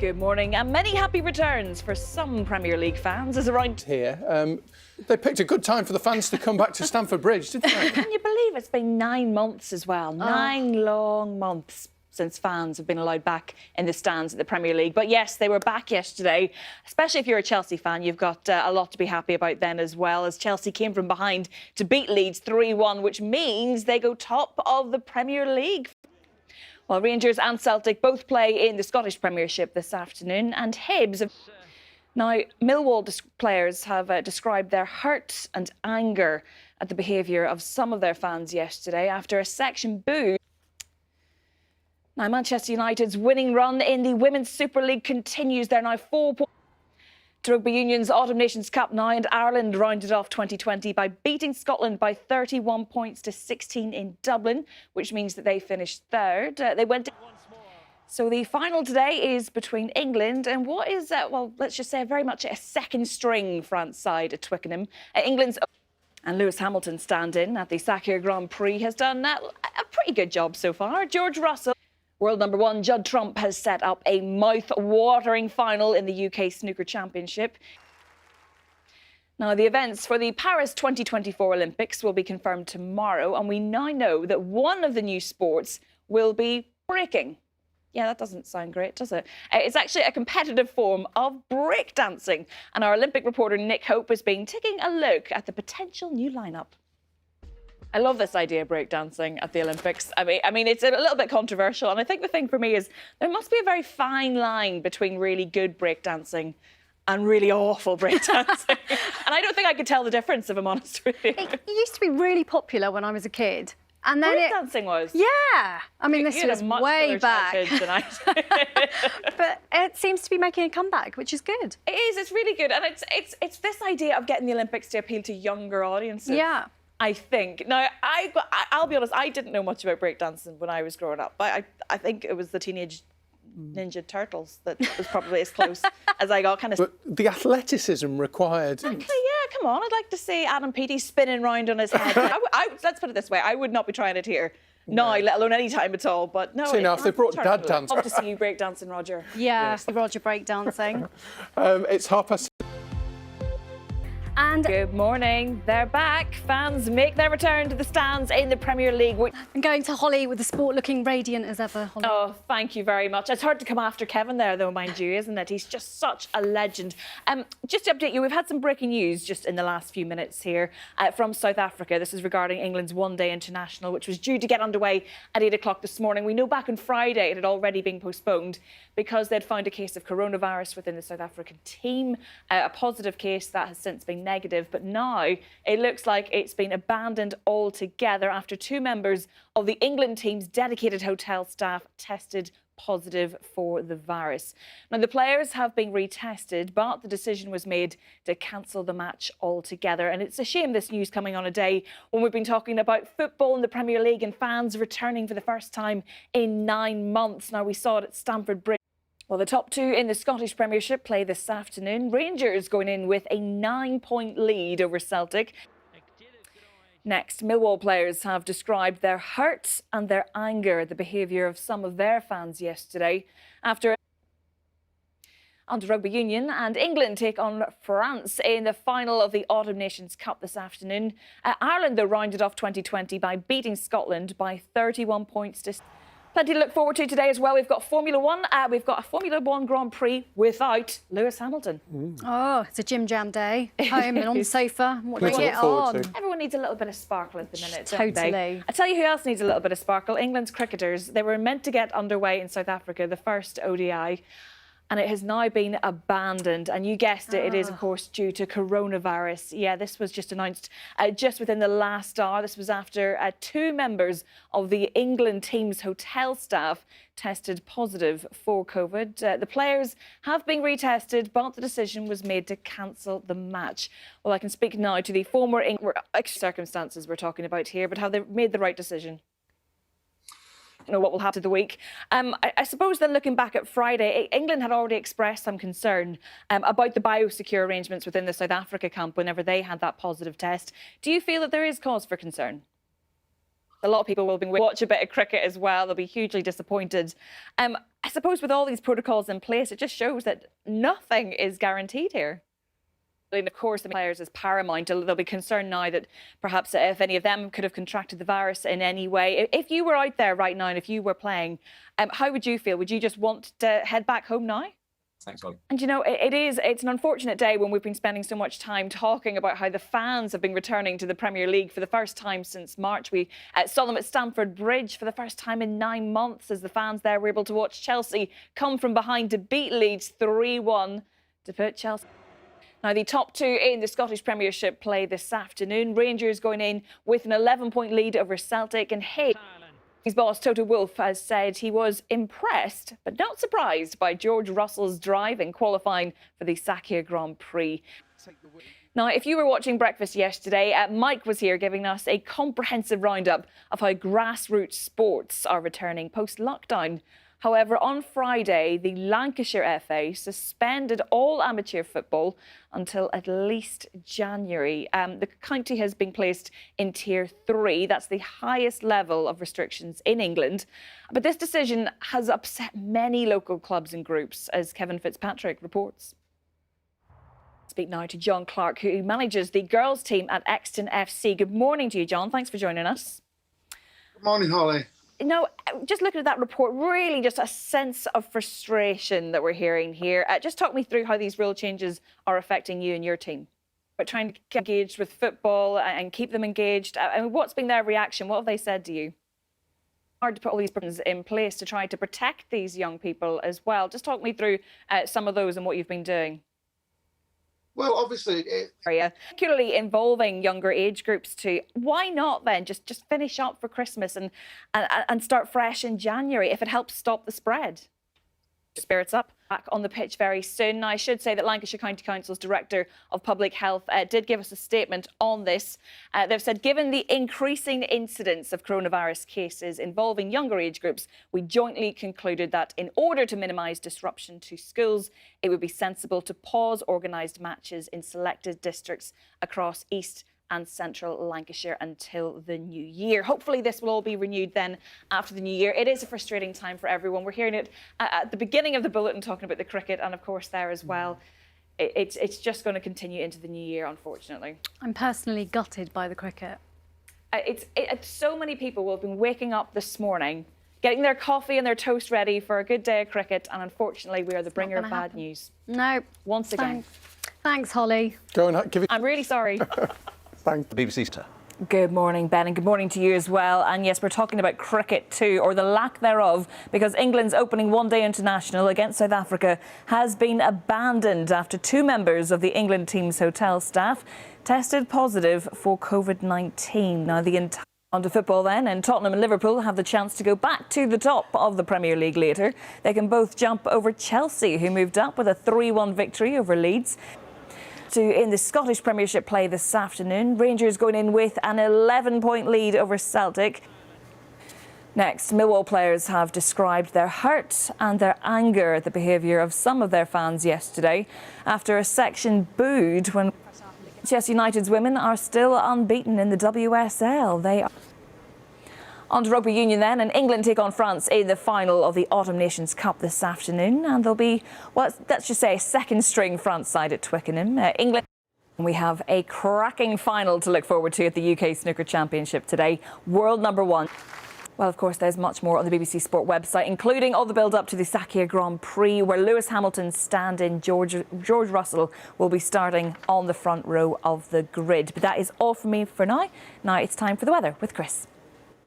Good morning, and many happy returns for some Premier League fans as around here. They picked a good time for the fans to come back to Stamford Bridge, didn't they? Can you believe it's been 9 months as well? 9 long months since fans have been allowed back in the stands at the Premier League. But yes, they were back yesterday, especially if you're a Chelsea fan. You've got a lot to be happy about then as well, as Chelsea came from behind to beat Leeds 3-1, which means they go top of the Premier League. Well, Rangers and Celtic both play in the Scottish Premiership this afternoon, and Hibs. Now, Millwall players have described their hurt and anger at the behaviour of some of their fans yesterday after a section boo. Now, Manchester United's winning run in the Women's Super League continues. They're now 4 points to Rugby Union's Autumn Nations Cup now, and Ireland rounded off 2020 by beating Scotland by 31 points to 16 in Dublin, which means that they finished third. They went. So the final today is between England and what is, well, let's just say very much a second-string France side at Twickenham. England's and Lewis Hamilton stand-in at the Sakir Grand Prix has done a pretty good job so far. George Russell. World number one Judd Trump has set up a mouth-watering final in the UK Snooker Championship. Now, the events for the Paris 2024 Olympics will be confirmed tomorrow, and we now know that one of the new sports will be breaking. Yeah, that doesn't sound great, does it? It's actually a competitive form of breakdancing, and our Olympic reporter Nick Hope has been taking a look at the potential new lineup. I love this idea of breakdancing at the Olympics. I mean, it's a little bit controversial, and I think the thing for me is there must be a very fine line between really good breakdancing and really awful breakdancing. And I don't think I could tell the difference, if I'm honest with you. It used to be really popular when I was a kid. And then breakdancing was? Yeah. I mean, this was way back. But it seems to be making a comeback, which is good. It is. It's really good. And it's this idea of getting the Olympics to appeal to younger audiences. Yeah. I think. Now, I'll be honest, I didn't know much about breakdancing when I was growing up. I think it was the Teenage Ninja Turtles that was probably as close as I got. But the athleticism required. Okay, yeah, come on. I'd like to see Adam Peaty spinning round on his head. Let's put it this way. I would not be trying it here. No, let alone any time at all. But no. See, now, if they brought dad dance. I'd love to see you breakdancing, Roger. Yeah, yes. Roger breakdancing. It's 7:30. And good morning. They're back. Fans make their return to the stands in the Premier League. I'm going to Holly with the sport looking radiant as ever, Holly. Oh, thank you very much. It's hard to come after Kevin there, though, mind you, isn't it? He's just such a legend. Just to update you, we've had some breaking news just in the last few minutes here from South Africa. This is regarding England's one-day international, which was due to get underway at 8 o'clock this morning. We know back on Friday it had already been postponed because they'd found a case of coronavirus within the South African team, a positive case that has since been negative, but now it looks like it's been abandoned altogether after 2 members of the England team's dedicated hotel staff tested positive for the virus. Now, the players have been retested, but the decision was made to cancel the match altogether. And it's a shame this news coming on a day when we've been talking about football in the Premier League and fans returning for the first time in 9 months. Now, we saw it at Stamford Bridge. Well, the top 2 in the Scottish Premiership play this afternoon. Rangers going in with a 9-point lead over Celtic. Next, Millwall players have described their hurt and their anger at the behaviour of some of their fans yesterday after under Rugby Union, and England take on France in the final of the Autumn Nations Cup this afternoon. Ireland, though, rounded off 2020 by beating Scotland by 31 points to... Plenty to look forward to today as well. We've got Formula One. We've got a Formula One Grand Prix without Lewis Hamilton. Oh, it's a gym jam day. Home and on the sofa. What do we get on? Everyone needs a little bit of sparkle at the minute, Totally. don't they? I tell you who else needs a little bit of sparkle. England's cricketers. They were meant to get underway in South Africa, the first ODI. And it has now been abandoned. And you guessed it, it is, of course, due to coronavirus. Yeah, this was just announced just within the last hour. This was after 2 members of the England team's hotel staff tested positive for COVID. The players have been retested, but the decision was made to cancel the match. Well, I can speak now to the former circumstances we're talking about here, but have they made the right decision? Know what will happen to the week. I suppose then looking back at Friday, England had already expressed some concern about the biosecure arrangements within the South Africa camp whenever they had that positive test. Do you feel that there is cause for concern? A lot of people will be watch a bit of cricket as well. They'll be hugely disappointed. I suppose with all these protocols in place, it just shows that nothing is guaranteed here. And of course, the players is paramount. They'll be concerned now that perhaps if any of them could have contracted the virus in any way. If you were out there right now and if you were playing, how would you feel? Would you just want to head back home now? Thanks, Holly. And you know, it's an unfortunate day when we've been spending so much time talking about how the fans have been returning to the Premier League for the first time since March. We saw them at Stamford Bridge for the first time in 9 months as the fans there were able to watch Chelsea come from behind to beat Leeds 3-1 to put Chelsea. Now, the top two in the Scottish Premiership play this afternoon. Rangers going in with an 11-point lead over Celtic, and his boss, Toto Wolff, has said he was impressed but not surprised by George Russell's drive in qualifying for the Sakhir Grand Prix. Now, if you were watching breakfast yesterday, Mike was here giving us a comprehensive roundup of how grassroots sports are returning post-lockdown. However, on Friday, the Lancashire FA suspended all amateur football until at least January. The county has been placed in Tier 3. That's the highest level of restrictions in England. But this decision has upset many local clubs and groups, as Kevin Fitzpatrick reports. Speak now to John Clark, who manages the girls' team at Exton FC. Good morning to you, John. Thanks for joining us. Good morning, Holly. You know, just looking at that report, really just a sense of frustration that we're hearing here. Just talk me through how these rule changes are affecting you and your team. But trying to get engaged with football and keep them engaged. And what's been their reaction? What have they said to you? Hard to put all these problems in place to try to protect these young people as well. Just talk me through some of those and what you've been doing. Well, obviously, particularly involving younger age groups too. Why not then just finish up for Christmas and start fresh in January if it helps stop the spread? Spirits up. Back on the pitch very soon. Now, I should say that Lancashire County Council's Director of Public Health did give us a statement on this. They've said, given the increasing incidence of coronavirus cases involving younger age groups, we jointly concluded that in order to minimise disruption to schools, it would be sensible to pause organised matches in selected districts across East and Central Lancashire until the new year. Hopefully this will all be renewed then after the new year. It is a frustrating time for everyone. We're hearing it at the beginning of the bulletin talking about the cricket, and of course there as well. It's just going to continue into the new year, unfortunately. I'm personally gutted by the cricket. So many people will have been waking up this morning, getting their coffee and their toast ready for a good day of cricket, and unfortunately we are the bringer of bad news. No. Once again. Thanks, Holly. Go and give it. I'm really sorry. Thank The BBC Star. Good morning, Ben, and good morning to you as well. And yes, we're talking about cricket too, or the lack thereof, because England's opening one-day international against South Africa has been abandoned after 2 members of the England team's hotel staff tested positive for COVID-19. Now, on to football then, and Tottenham and Liverpool have the chance to go back to the top of the Premier League later. They can both jump over Chelsea, who moved up with a 3-1 victory over Leeds. In the Scottish Premiership play this afternoon, Rangers going in with an 11-point lead over Celtic. Next, Millwall players have described their hurt and their anger at the behaviour of some of their fans yesterday after a section booed when Manchester United's women are still unbeaten in the WSL. They are. On to rugby union then, and England take on France in the final of the Autumn Nations Cup this afternoon, and there'll be, well, let's just say, a second-string France side at Twickenham. England. We have a cracking final to look forward to at the UK Snooker Championship today. World number 1. Well, of course, there's much more on the BBC Sport website, including all the build-up to the Sakhir Grand Prix, where Lewis Hamilton's stand-in George Russell will be starting on the front row of the grid. But that is all from me for now. Now it's time for the weather with Chris.